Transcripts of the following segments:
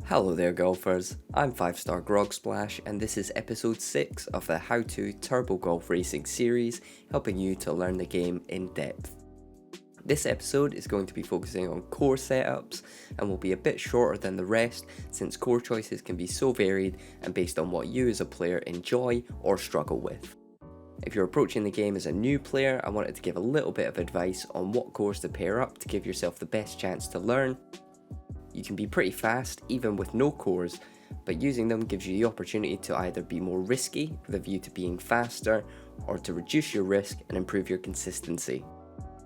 Hello there golfers, I'm 5-star Grog Splash and this is episode 6 of the How to Turbo Golf Racing series, helping you to learn the game in depth. This episode is going to be focusing on core setups and will be a bit shorter than the rest since core choices can be so varied and based on what you as a player enjoy or struggle with. If you're approaching the game as a new player, I wanted to give a little bit of advice on what cores to pair up to give yourself the best chance to learn. You can be pretty fast even with no cores, but using them gives you the opportunity to either be more risky with a view to being faster or to reduce your risk and improve your consistency.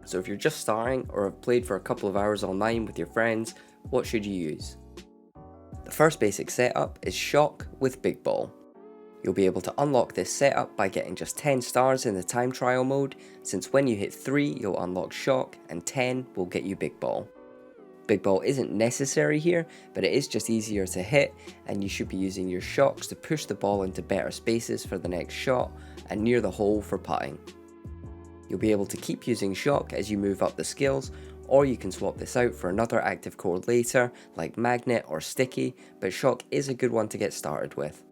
So if you're just starting or have played for a couple of hours online with your friends, what should you use? The first basic setup is shock with big ball. You'll be able to unlock this setup by getting just 10 stars in the time trial mode, since when you hit 3 you'll unlock shock and 10 will get you big ball. Big ball isn't necessary here, but it is just easier to hit and you should be using your shocks to push the ball into better spaces for the next shot and near the hole for putting. You'll be able to keep using shock as you move up the skills, or you can swap this out for another active core later like magnet or sticky, but shock is a good one to get started with.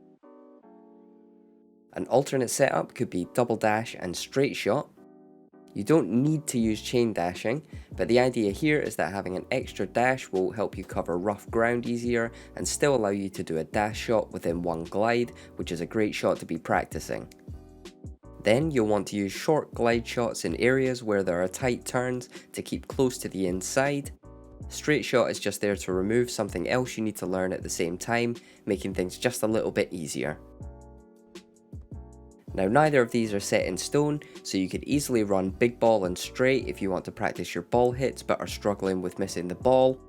An alternate setup could be double dash and straight shot. You don't need to use chain dashing, but the idea here is that having an extra dash will help you cover rough ground easier and still allow you to do a dash shot within one glide, which is a great shot to be practicing. Then you'll want to use short glide shots in areas where there are tight turns to keep close to the inside. Straight shot is just there to remove something else you need to learn at the same time, making things just a little bit easier. Now neither of these are set in stone, so you could easily run big ball and straight if you want to practice your ball hits but are struggling with missing the ball.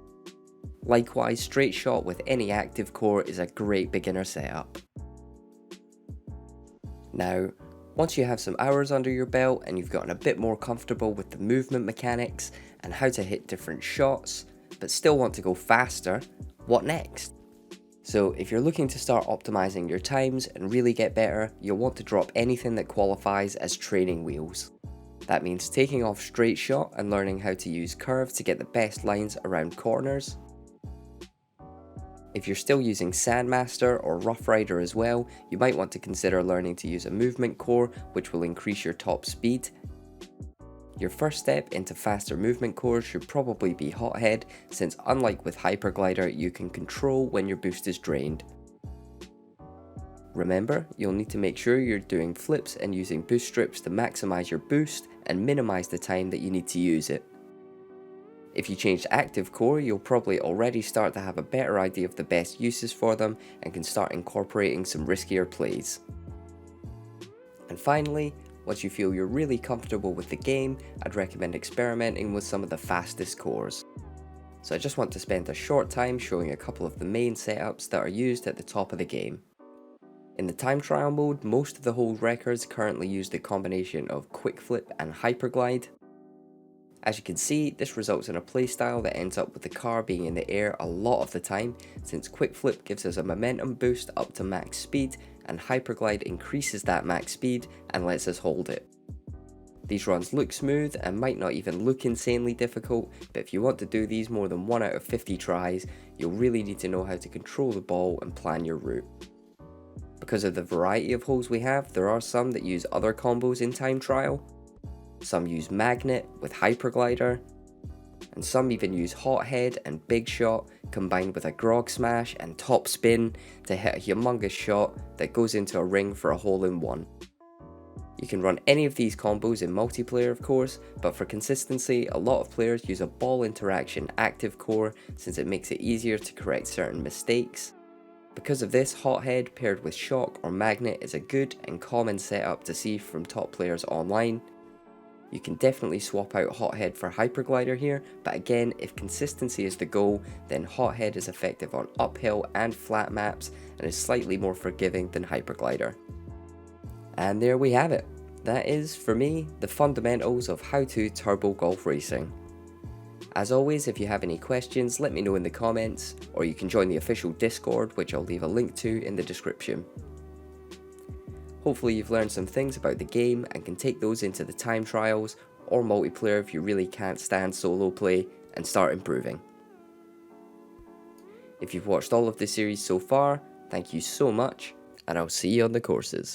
Likewise, straight shot with any active core is a great beginner setup. Now, once you have some hours under your belt and you've gotten a bit more comfortable with the movement mechanics and how to hit different shots, but still want to go faster, what next? So if you're looking to start optimizing your times and really get better, you'll want to drop anything that qualifies as training wheels. That means taking off straight shot and learning how to use curve to get the best lines around corners. If you're still using Sandmaster or Rough Rider as well, you might want to consider learning to use a movement core, which will increase your top speed. Your first step into faster movement cores should probably be Hothead, since unlike with Hyperglider, you can control when your boost is drained. Remember, you'll need to make sure you're doing flips and using boost strips to maximize your boost and minimize the time that you need to use it. If you change to active core, you'll probably already start to have a better idea of the best uses for them and can start incorporating some riskier plays. And finally, once you feel you're really comfortable with the game, I'd recommend experimenting with some of the fastest cores. So I just want to spend a short time showing a couple of the main setups that are used at the top of the game. In the time trial mode, most of the hold records currently use the combination of quick flip and hyperglide. As you can see, this results in a playstyle that ends up with the car being in the air a lot of the time, since quick flip gives us a momentum boost up to max speed and hyperglide increases that max speed and lets us hold it. These runs look smooth and might not even look insanely difficult, but if you want to do these more than 1 out of 50 tries, you'll really need to know how to control the ball and plan your route. Because of the variety of holes we have, there are some that use other combos in time trial. Some use magnet with hyperglider, and some even use hothead and big shot combined with a grog smash and top spin to hit a humongous shot that goes into a ring for a hole in one. You can run any of these combos in multiplayer of course, but for consistency a lot of players use a ball interaction active core since it makes it easier to correct certain mistakes. Because of this, hothead paired with shock or magnet is a good and common setup to see from top players online. You can definitely swap out hothead for hyperglider here, but again, if consistency is the goal, then hothead is effective on uphill and flat maps and is slightly more forgiving than hyperglider. And there we have it. That is, for me, the fundamentals of how to turbo golf racing. As always, if you have any questions, let me know in the comments, or you can join the official Discord, which I'll leave a link to in the description. Hopefully you've learned some things about the game and can take those into the time trials or multiplayer if you really can't stand solo play and start improving. If you've watched all of the series so far, thank you so much, and I'll see you on the courses.